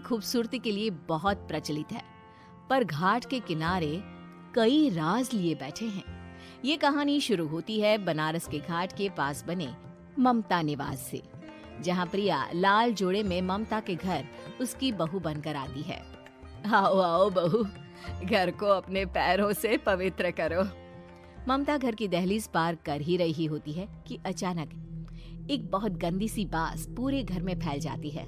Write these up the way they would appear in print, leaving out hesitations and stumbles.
खूबसूरती के लिए बहुत प्रचलित है, पर घाट के किनारे कई राज लिए बैठे हैं। ये कहानी शुरू होती है बनारस के घाट के पास बने ममता निवास से, जहाँ प्रिया लाल जोड़े में ममता के घर उसकी बहू बनकर आती है। आओ आओ बहू, घर को अपने पैरों से पवित्र करो। ममता घर की दहलीज पार कर ही रही होती है कि अचानक एक बहुत गंदी सी बास पूरे घर में फैल जाती है।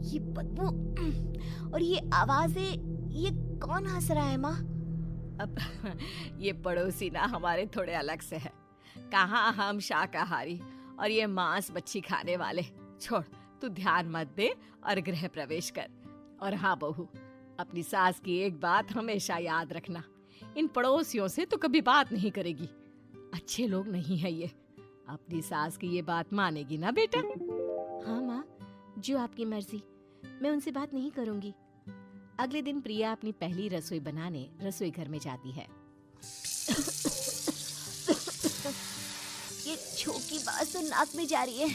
ये बदबू और ये आवाजें, ये कौन हंस रहा है माँ? अब ये पड़ोसी ना हमारे थोड़े अलग से है। कहाँ हम शाकाहारी और ये मांस मच्छी खाने वाले। छोड़, तू ध्यान मत दे और गृह प्रवेश कर। और हाँ बहू, अपनी सास की एक बात हमेशा याद रखना, इन पड़ोसियों से तो कभी बात नहीं करेगी। अच्छे लोग नहीं है ये। अपनी सास की ये बात मानेगी ना बेटा? हाँ माँ, जो आपकी मर्जी, मैं उनसे बात नहीं करूंगी। अगले दिन प्रिया अपनी पहली रसोई बनाने रसोई घर में जाती है। ये छोकी बात तो नाक में जा रही है।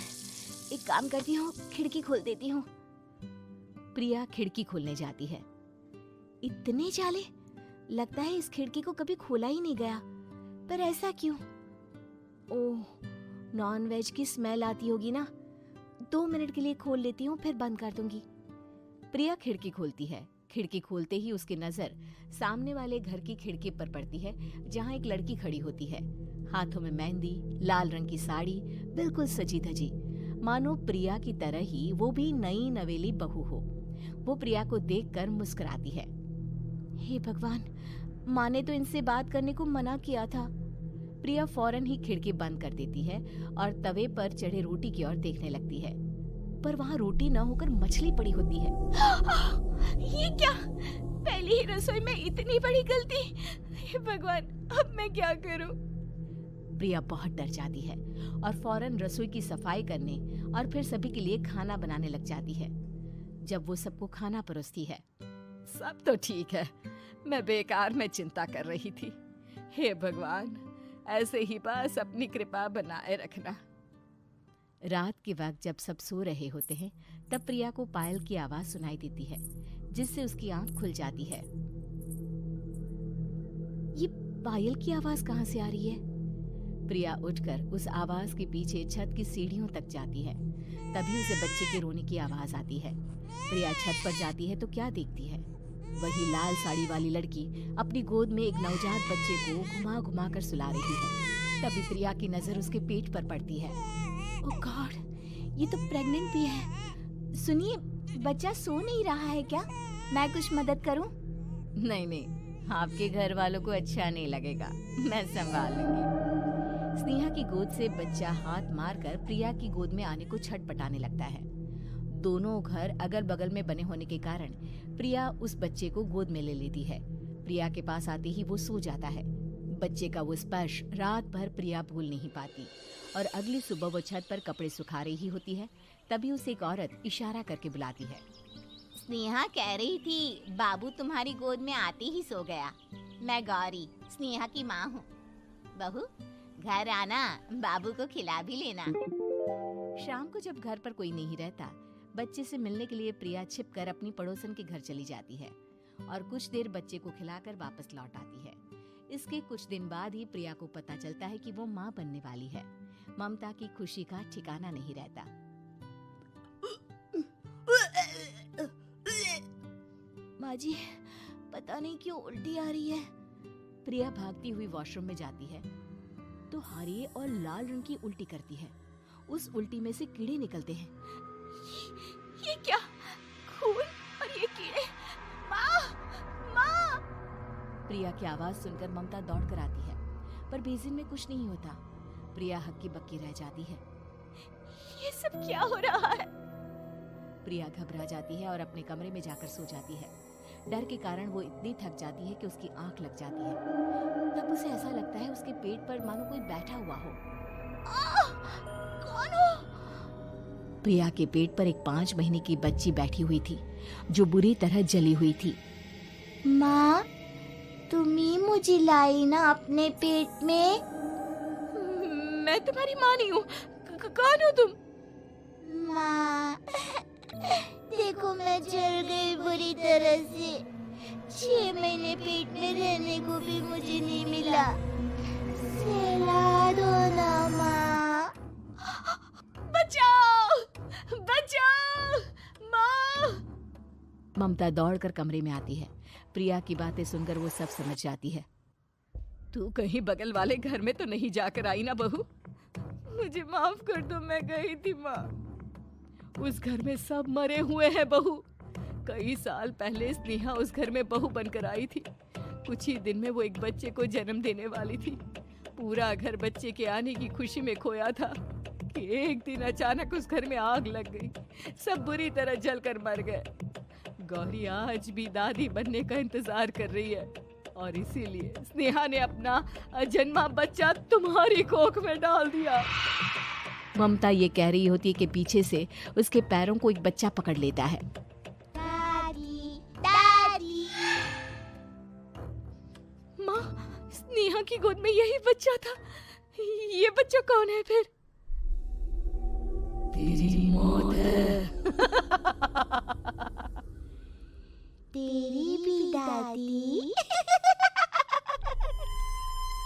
एक काम करती हूँ, खिड़की खोल देती हूँ। प्रिया खिड़की खोलने जाती है। इतने जाले, लगता है इस खिड़की को कभी खोला ही नहीं गया। पर ऐसा क्यों? ओह, नॉन वेज की स्मेल आती होगी ना। 2 मिनट के लिए खोल लेती हूँ, फिर बंद कर दूंगी। प्रिया खिड़की खोलती है। खिड़की खोलते ही उसकी नजर सामने वाले घर की खिड़की पर पड़ती है, जहाँ एक लड़की खड़ी होती है, हाथों में मेहंदी, लाल रंग की साड़ी, बिल्कुल सजी धजी, मानो प्रिया की तरह ही वो भी नई नवेली बहू हो। वो प्रिया को देखकर मुस्कुराती है। हे भगवान, माँ ने तो इनसे बात करने को मना किया था। प्रिया फौरन ही खिड़की बंद कर देती है और तवे पर चढ़े रोटी की ओर देखने लगती है, पर वहाँ रोटी न होकर मछली पड़ी होती है। ये क्या? पहली ही रसोई में इतनी बड़ी गलती! हे भगवान, अब मैं क्या करूं? प्रिया बहुत डर जाती है और फौरन रसोई की सफाई करने और फिर सभी के लिए खाना बनाने लग जाती है। जब वो सबको खाना परोसती है, सब तो ठीक है, मैं बेकार में चिंता कर रही थी। हे भगवान, ऐसे ही बस अपनी कृपा बनाए रखना। रात के वक्त जब सब सो रहे होते हैं, तब प्रिया को पायल की आवाज सुनाई देती है, जिससे उसकी आंख खुल जाती है। ये पायल की आवाज कहाँ से आ रही है? प्रिया उठकर उस आवाज के पीछे छत की सीढ़ियों तक जाती है। तभी उसे बच्चे के रोने की आवाज आती है। प्रिया छत पर जाती है तो क्या देखती है? वही लाल साड़ी वाली लड़की अपनी गोद में एक नवजात बच्चे को घुमा घुमा कर सुला रही है। तभी प्रिया की नजर उसके पेट पर पड़ती है। ओह गॉड, ये तो प्रेग्नेंट भी है। सुनिए, बच्चा सो नहीं रहा है क्या? मैं कुछ मदद करूं? नहीं नहीं, आपके घर वालों को अच्छा नहीं लगेगा, मैं संभाल लूंगी। स्नेहा की गोद से बच्चा हाथ मारकर प्रिया की गोद में आने को छटपटाने लगता है। दोनों घर अगल बगल में बने होने के कारण प्रिया उस बच्चे को गोद में ले लेती है। प्रिया के पास आते ही वो सो जाता है। बच्चे का वो स्पर्श रात भर प्रिया भूल नहीं पाती और अगली सुबह वो छत पर कपड़े सुखा रही होती है। तभी उसे एक औरत इशारा करके बुलाती है। स्नेहा कह रही थी बाबू तुम्हारी गोद में आते ही सो गया। मैं गौरी, स्नेहा की माँ हूँ। बहू, घर आना, बाबू को खिला भी लेना। शाम को जब घर पर कोई नहीं रहता, बच्चे से मिलने के लिए प्रिया छिपकर अपनी पड़ोसन के घर चली जाती है और कुछ देर बच्चे को खिलाकर वापस लौट आती है। इसके कुछ दिन बाद ही प्रिया को पता चलता है कि वो माँ बनने वाली है। ममता की खुशी का ठिकाना नहीं रहता। माँ जी, पता नहीं क्यों उल्टी आ रही है। प्रिया भागती हुई वॉशरूम में जाती है तो हरे और लाल रंग की उल्टी करती है। उस उल्टी में से कीड़े निकलते हैं। ये क्या? खून और ये कीड़े! माँ! माँ! प्रिया की आवाज सुनकर ममता दौड़ कर आती है, पर बेसिन में कुछ नहीं होता। प्रिया हक्की बक्की रह जाती है। ये सब क्या हो रहा है? प्रिया घबरा जाती है और अपने कमरे में जाकर सो जाती है। डर के कारण वो इतनी थक जाती है कि उसकी आंख लग जाती है। तब उसे ऐसा लगता है उसके पेट पर मानो कोई बैठा हुआ हो। कौन हो? प्रिया के पेट पर एक 5 महीने की बच्ची बैठी हुई थी, जो बुरी तरह जली हुई थी। माँ, तुम ही मुझे लाई ना अपने पेट में? मैं तुम्हारी माँ नहीं हूँ। कौन हो तुम? माँ, देखो मैं जल गई बुरी तरह से। 6 महीने पेट में रहने को भी मुझे नहीं मिला। सहला दो ना माँ। बचाओ, बचाओ, माँ! ममता दौड़कर कमरे में आती है। प्रिया की बातें सुनकर वो सब समझ जाती है। तू कहीं बगल वाले घर में तो नहीं जाकर आई ना बहू? मुझे माफ कर दो, मैं गई थी माँ। उस घर में सब मरे हुए हैं बहू। कई साल पहले स्नेहा उस घर में बहू बनकर आई थी। कुछ ही दिन में वो एक बच्चे को जन्म देने वाली थी। पूरा घर बच्चे के आने की खुशी में खोया था कि एक दिन अचानक उस घर में आग लग गई। सब बुरी तरह जलकर मर गए। गौरी आज भी दादी बनने का इंतजार कर रही है और इसीलिए स्नेहा ने अपना अजन्मा बच्चा तुम्हारी कोख में डाल दिया। ममता ये कह रही होती है कि पीछे से उसके पैरों को एक बच्चा पकड़ लेता है। दादी, दादी। माँ, स्नेहा की गोद में यही बच्चा था। ये बच्चा कौन है फिर? तेरी मौत है। तेरी भी दादी।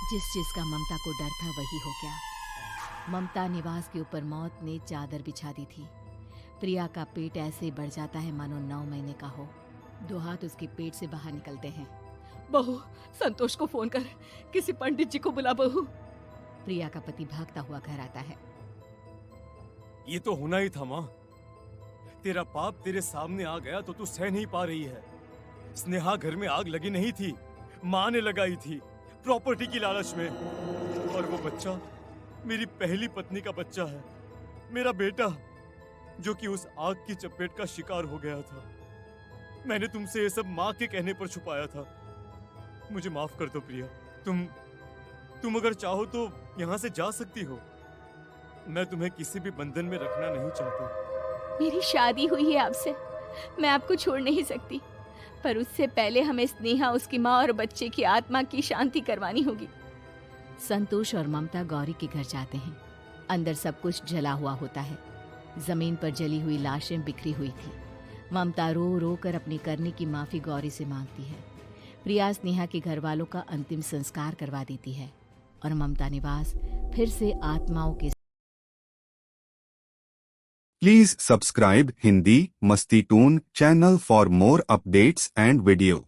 जिस चीज का ममता को डर था वही हो गया। ममता निवास के ऊपर मौत ने चादर बिछा दी थी। प्रिया का पेट ऐसे बढ़ जाता है मानो 9 महीने का हो। 2 हाथ उसके पेट से बाहर निकलते हैं। बहू, संतोष को फोन कर, किसी पंडित जी को बुला बहू। प्रिया का पति भागता हुआ घर आता है। ये तो होना ही था माँ। तेरा पाप तेरे सामने आ गया तो तू सह नहीं पा रही है। स्नेहा घर में आग लगी नहीं थी, माँ ने लगाई थी, प्रॉपर्टी की लालच में। और वो बच्चा मेरी पहली पत्नी का बच्चा है, मेरा बेटा, जो कि उस आग की चपेट का शिकार हो गया था। मैंने तुमसे ये सब माँ के कहने पर छुपाया था। मुझे माफ कर दो प्रिया। तुम अगर चाहो तो यहाँ से जा सकती हो। मैं तुम्हें किसी भी बंधन में रखना नहीं चाहता। मेरी शादी हुई है आपसे, मैं आपको छोड़ नहीं सकती, पर उससे पहले हमें स्नेहा, उसकी माँ और बच्चे की आत्मा की शांति करवानी होगी। संतोष और ममता गौरी के घर जाते हैं। अंदर सब कुछ जला हुआ होता है। जमीन पर जली हुई लाशें बिखरी हुई थी। ममता रो रो कर अपने करने की माफी गौरी से मांगती है। प्रिया स्नेहा के घर वालों का अंतिम संस्कार करवा देती है और ममता निवास फिर से आत्माओं के। Please subscribe Hindi Masti Toon channel for more updates and video.